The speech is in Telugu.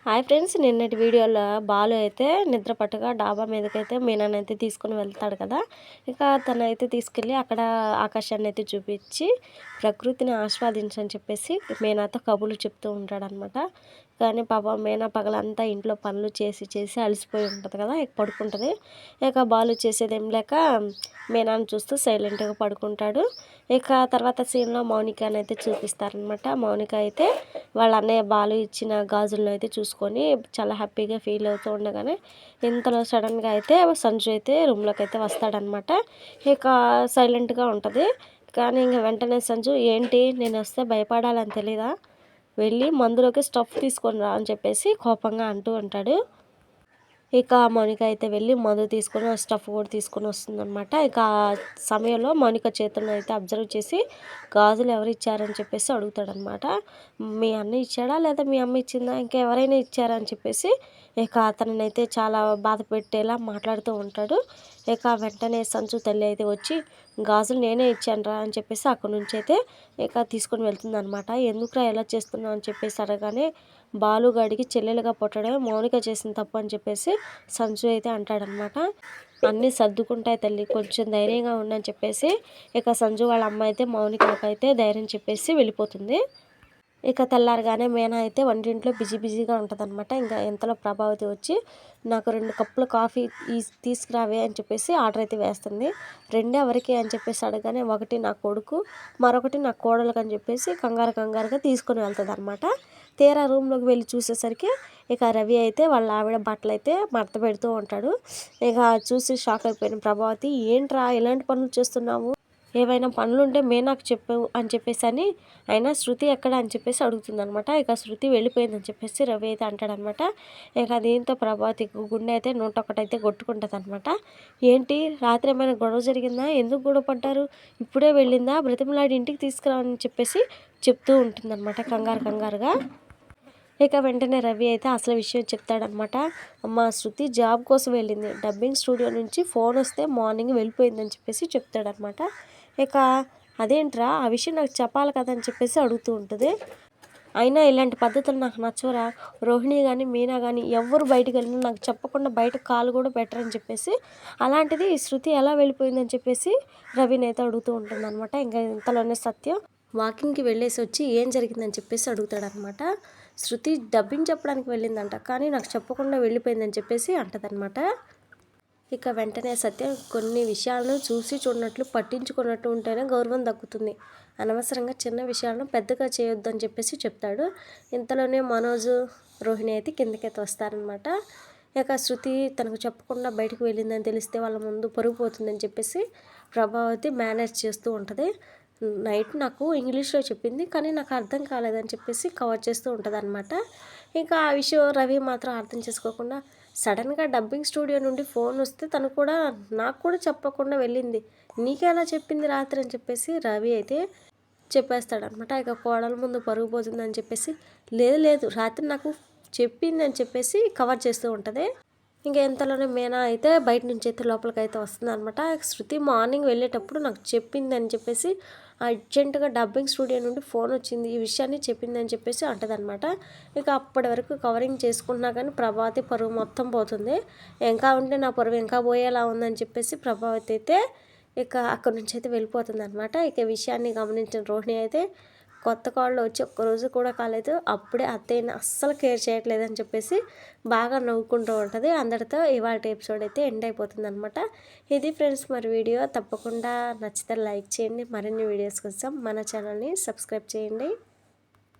హాయ్ ఫ్రెండ్స్, నిన్నటి వీడియోలో బాలు అయితే నిద్ర పట్టగా డాబా మీదకైతే మీనానైతే తీసుకుని వెళ్తాడు కదా. ఇక తనైతే తీసుకెళ్ళి అక్కడ ఆకాశాన్ని అయితే చూపించి ప్రకృతిని ఆస్వాదించని చెప్పేసి మీనాతో కబుర్లు చెప్తూ ఉంటాడనమాట. కానీ పాపం మీనా పగలంతా ఇంట్లో పనులు చేసి చేసి అలసిపోయి ఉంటుంది కదా, ఇక పడుకుంటుంది. ఇక బాలు చేసేదేం లేక మీనాను చూస్తూ సైలెంట్గా పడుకుంటాడు. ఇక తర్వాత సీన్లో మౌనికని అయితే చూపిస్తారనమాట. మౌనిక అయితే వాళ్ళ అన్నయ్య బాలు ఇచ్చిన గాజులను అయితే చూసుకొని చాలా హ్యాపీగా ఫీల్ అవుతూ ఉండగానే ఇంతలో సడన్గా అయితే సంజు అయితే రూమ్లోకి అయితే వస్తాడనమాట. ఇక సైలెంట్గా ఉంటుంది. కానీ ఇంక వెంటనే సంజు, ఏంటి నేను వస్తే భయపడాలని తెలీదా, వెళ్ళి మందులోకి స్టఫ్ తీసుకొని రా అని చెప్పేసి కోపంగా అంటూ ఉంటాడు. ఇక మౌనిక అయితే వెళ్ళి మందు తీసుకొని స్టఫ్ కూడా తీసుకొని వస్తుందన్నమాట. ఇక ఆ సమయంలో మౌనిక చేతులను అయితే అబ్జర్వ్ చేసి గాజులు ఎవరు ఇచ్చారని చెప్పేసి అడుగుతాడనమాట. మీ అన్న ఇచ్చాడా లేదా మీ అమ్మ ఇచ్చిందా, ఇంకా ఎవరైనా ఇచ్చారా అని చెప్పేసి ఇక అతనైతే చాలా బాధ పెట్టేలా మాట్లాడుతూ ఉంటాడు. ఇక వెంటనే సంచు తల్లి అయితే వచ్చి గాజులు నేనే ఇచ్చానురా అని చెప్పేసి అక్కడి నుంచి అయితే ఇక తీసుకొని వెళ్తుంది అనమాట. ఎందుకురా ఎలా చేస్తున్నావు అని చెప్పేసి అడగానే బాలుగాడికి చెల్లెలుగా పుట్టడమే మౌనిక చేసిన తప్పు అని చెప్పేసి సంజు అయితే అంటాడనమాట. అన్నీ సర్దుకుంటాయి తల్లి, కొంచెం ధైర్యంగా ఉండని చెప్పేసి ఇక సంజు వాళ్ళ అమ్మ అయితే మౌనికకైతే ధైర్యం చెప్పేసి వెళ్ళిపోతుంది. ఇక తెల్లారగానే మీనా అయితే వంటింట్లో బిజీగా ఉంటుందన్నమాట. ఇంకా ఇంతలో ప్రభావతి వచ్చి నాకు 2 కప్పులు కాఫీ తీసుకురావే అని చెప్పేసి ఆర్డర్ అయితే వేస్తుంది. 2 ఎవరికి అని చెప్పేసి అడగానే ఒకటి నా కొడుకు, మరొకటి నా కోడలకు అని చెప్పేసి కంగారుగా తీసుకొని వెళ్తుంది అనమాట. తీరా రూమ్లోకి వెళ్ళి చూసేసరికి ఇక రవి అయితే వాళ్ళ ఆవిడ బట్టలు అయితే మడత పెడుతూ ఉంటాడు. ఇక చూసి షాక్ అయిపోయిన ప్రభావతి, ఏంట్రా ఇలాంటి పనులు చేస్తున్నావు, ఏవైనా పనులుంటే నాకు చెప్పు అని చెప్పేసి అని, అయినా శృతి ఎక్కడ అని చెప్పేసి అడుగుతుందనమాట. ఇక శృతి వెళ్ళిపోయిందని చెప్పేసి రవి అయితే అంటాడనమాట. ఇక దీంతో ప్రభావతి గుండె అయితే 101 అయితే కొట్టుకుంటుంది అనమాట. ఏంటి రాత్రి ఏమైనా గొడవ జరిగిందా, ఎందుకు గొడవ పడ్డారు, ఇప్పుడే వెళ్ళిందా, బ్రతిమలాడి ఇంటికి తీసుకురావని చెప్పేసి చెప్తూ ఉంటుందన్నమాట కంగారుగా. ఇక వెంటనే రవి అయితే అసలు విషయం చెప్తాడనమాట. అమ్మ శృతి జాబ్ కోసం వెళ్ళింది, డబ్బింగ్ స్టూడియో నుంచి ఫోన్ వస్తే మార్నింగ్ వెళ్ళిపోయిందని చెప్పేసి చెప్తాడనమాట. ఇక అదేంట్రా, ఆ విషయం నాకు చెప్పాలి కదా అని చెప్పేసి అడుగుతూ ఉంటుంది. అయినా ఇలాంటి పద్ధతులు నాకు నచ్చవురా, రోహిణి కానీ మీనా కానీ ఎవరు బయటకు వెళ్ళినా నాకు చెప్పకుండా బయట కాలు కూడా పెట్టరని చెప్పేసి, అలాంటిది శృతి ఎలా వెళ్ళిపోయిందని చెప్పేసి రవిని అయితే అడుగుతూ ఉంటుంది అనమాట. ఇంకా ఇంతలోనే సత్యం వాకింగ్కి వెళ్ళేసి వచ్చి ఏం జరిగిందని చెప్పేసి అడుగుతాడనమాట. శృతి డబ్బింగ్ చెప్పడానికి వెళ్ళిందంట, కానీ నాకు చెప్పకుండా వెళ్ళిపోయిందని చెప్పేసి అంటదనమాట. ఇక వెంటనే సత్యం కొన్ని విషయాలను చూసి చూడనట్లు పట్టించుకున్నట్టు ఉంటేనే గౌరవం దక్కుతుంది, అనవసరంగా చిన్న విషయాలను పెద్దగా చేయొద్దు అని చెప్పేసి చెప్తాడు. ఇంతలోనే మనోజ్ రోహిణి అయితే కిందకైతే వస్తారనమాట. ఇక శృతి తనకు చెప్పకుండా బయటకు వెళ్ళిందని తెలిస్తే వాళ్ళ ముందు పరుగు పోతుందని చెప్పేసి ప్రభావతి మేనేజ్ చేస్తూ ఉంటుంది. నైట్ నాకు ఇంగ్లీష్లో చెప్పింది, కానీ నాకు అర్థం కాలేదని చెప్పేసి కవర్ చేస్తూ ఉంటుంది అనమాట. ఇంకా ఆ విషయం రవి మాత్రం అర్థం చేసుకోకుండా, సడన్గా డబ్బింగ్ స్టూడియో నుండి ఫోన్ వస్తే తను కూడా నాకు కూడా చెప్పకుండా వెళ్ళింది, నీకెలా చెప్పింది రాత్రి అని చెప్పేసి రవి అయితే చెప్పేస్తాడనమాట. ఇక కోడల ముందు పరుగు పోతుందని చెప్పేసి లేదు రాత్రి నాకు చెప్పింది అని చెప్పేసి కవర్ చేస్తూ ఉంటుంది. ఇంకా ఎంతలోనే మీనా అయితే బయట నుంచి అయితే లోపలికి అయితే వస్తుంది అనమాట. శృతి మార్నింగ్ వెళ్ళేటప్పుడు నాకు చెప్పింది అని చెప్పేసి అర్జెంటుగా డబ్బింగ్ స్టూడియో నుండి ఫోన్ వచ్చింది, ఈ విషయాన్ని చెప్పింది అని చెప్పేసి అంటదనమాట. ఇక అప్పటి వరకు కవరింగ్ చేసుకున్నా కానీ ప్రభావతి పరువు మొత్తం పోతుంది. ఇంకా ఉంటే నా పరువు ఇంకా పోయేలా ఉందని చెప్పేసి ప్రభావతి అయితే ఇక అక్కడి నుంచి అయితే వెళ్ళిపోతుంది అనమాట. ఇక విషయాన్ని గమనించిన రోహిణి అయితే కొత్త కాళ్ళు వచ్చి ఒక్కరోజు కూడా కాలేదు, అప్పుడే అత్తయ్యని అస్సలు కేర్ చేయట్లేదని చెప్పేసి బాగా నవ్వుకుంటూ ఉంటుంది. అందరితో ఇవాళ ఎపిసోడ్ అయితే ఎండ్ అయిపోతుంది అనమాట. ఇది ఫ్రెండ్స్ మరి వీడియో, తప్పకుండా నచ్చితే లైక్ చేయండి, మరిన్ని వీడియోస్ కోసం మన ఛానల్ని సబ్స్క్రైబ్ చేయండి.